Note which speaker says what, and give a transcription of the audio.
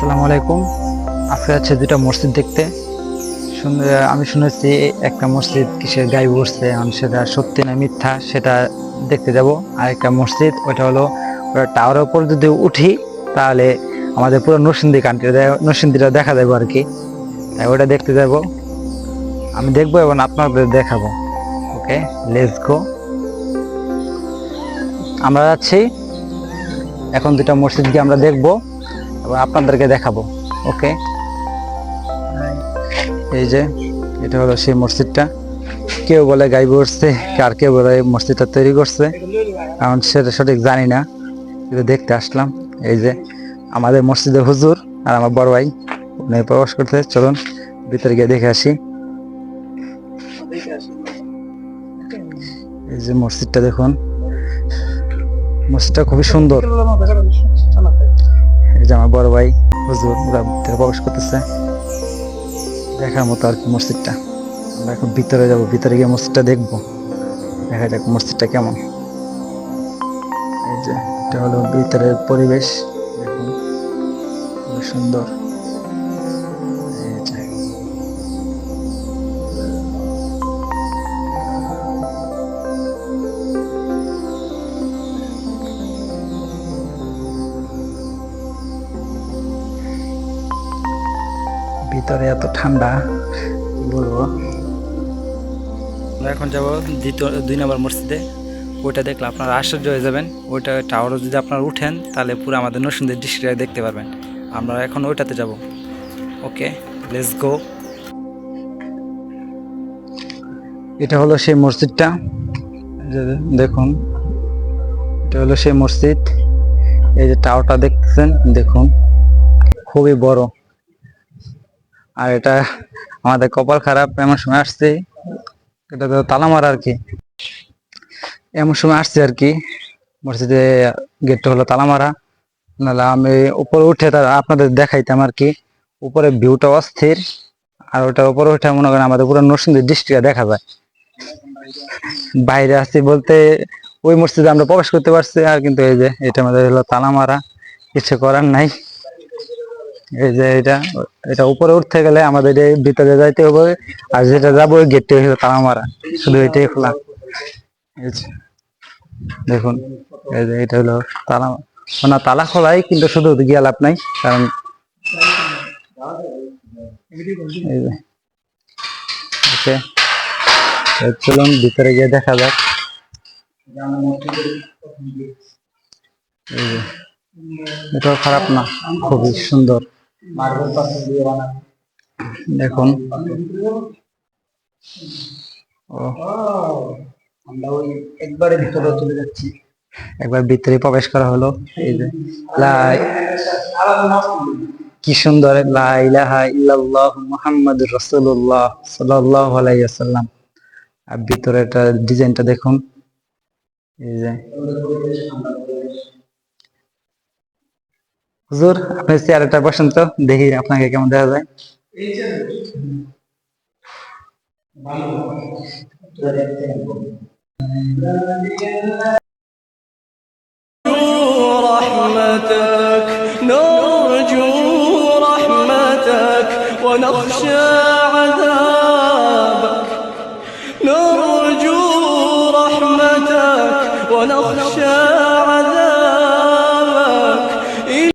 Speaker 1: আসসালামু আলাইকুম। আজকে আছে দুটা মসজিদ দেখতে। আমি শুনেছি একটা মসজিদ কিসের গায়ে উঠছে, আমি সেটা সত্যি না মিথ্যা সেটা দেখতে যাব। আর একটা মসজিদ ওটা হলো টাওয়ারের উপর যদি উঠি তাহলে আমাদের পুরো নরসিংদীটা দেখা যাবে আর কি। তাই ওটা দেখতে যাব, আমি দেখবো এবং আপনাদের দেখাবো। ওকে, লেটস গো। আমরা যাচ্ছি এখন দুটা মসজিদ গিয়ে আমরা দেখবো এবং আপনাদেরকে দেখাবো। ওকে, এই যে এটা হলো সেই মসজিদটা। কেউ বলে গাইবে উঠছে, আর কেউ বলে মসজিদটা তৈরি করছে, কারণ সেটা সঠিক জানি না, কিন্তু দেখতে আসলাম। এই যে আমাদের মসজিদের হুজুর আর আমার বড় ভাই উনি প্রবেশ করতে। চলুন ভিতরে গিয়ে দেখে আসি। এই যে মসজিদটা দেখুন, মসজিদটা খুবই সুন্দর। এই যে আমার বড় ভাই হুজুর ওরা ভিতরে প্রবেশ করতেছে, দেখার মতো আর কি মসজিদটা। আমরা এখন ভিতরে যাব, ভিতরে গিয়ে মসজিদটা দেখবো, দেখা যাক মসজিদটা কেমন। এই যে এটা হলো ভিতরের পরিবেশ, দেখুন খুবই সুন্দর। এই যে ভিতরে এত ঠান্ডা, কি বলবো। আমরা এখন যাবো দুই নম্বর মসজিদে। ওইটা দেখলে আপনারা আশ্চর্য হয়ে যাবেন। ওইটা টাওয়ারে যদি আপনারা উঠেন তাহলে পুরো আমাদের নরসিংদীর ডিস্ট্রিক্টটা দেখতে পারবেন। আমরা এখন ওইটাতে যাব। ওকে, লেটস গো। এটা হলো সেই মসজিদটা, দেখুন এটা হলো সেই মসজিদ। এই যে টাওয়ারটা দেখতেছেন, দেখুন খুবই বড়। আর এটা আমাদের কপাল খারাপ, এমন সময় আসছে, এটা তো তালা মারা আর কি। এমন সময় আসছে আর কি, মসজিদে গেটটা হলো তালা মারা, নাহলে আমি উপরে উঠে তার আপনাদের দেখাইতাম আর কি। উপরে ভিউটা অস্থির, আর ওটার উপরে উঠে মনে করেন আমাদের পুরো নরসিংদী ডিস্ট্রিক্টটা দেখা যায়। বাইরে আসছি বলতে ওই মসজিদে আমরা প্রবেশ করতে পারছি, আর কিন্তু এই যে এটা আমাদের হলো তালা মারা, কিছু করার নাই। এই যে এটা এটা উপরে উঠতে গেলে আমাদের এই ভিতরে যাইতে হবে, আর যেটা যাবো ওই গেটটা হলো তালা মারা, শুধু এটাই খোলা। এই যে দেখুন, এই যে এটা হলো তালা, না তালা খোলাই, কিন্তু শুধু গিয়ে লাভ নাই, কারণ এই যে ওকে, চলুন ভিতরে গিয়ে দেখা যাক। এই যে এটাও খারাপ না, খুবই সুন্দর। দেখুন আমরা ওই একবারে ভিতরে চলে যাচ্ছি, একবার ভিতরে প্রবেশ করা হলো। এই যে কি সুন্দর, লা ইলাহা ইল্লাল্লাহু মুহাম্মাদুর রাসূলুল্লাহ সাল্লাল্লাহু আলাইহি ওয়াসাল্লাম। আর ভিতরে একটা ডিজাইনটা দেখুন। এই যে হুজুর আপনি চেয়ারটা বসেন তো, দেখি আপনাকে কেমন দেখা যায়।
Speaker 2: رحمتك نرجو رحمتك ونخشى عذابك نرجو رحمتك ونخشى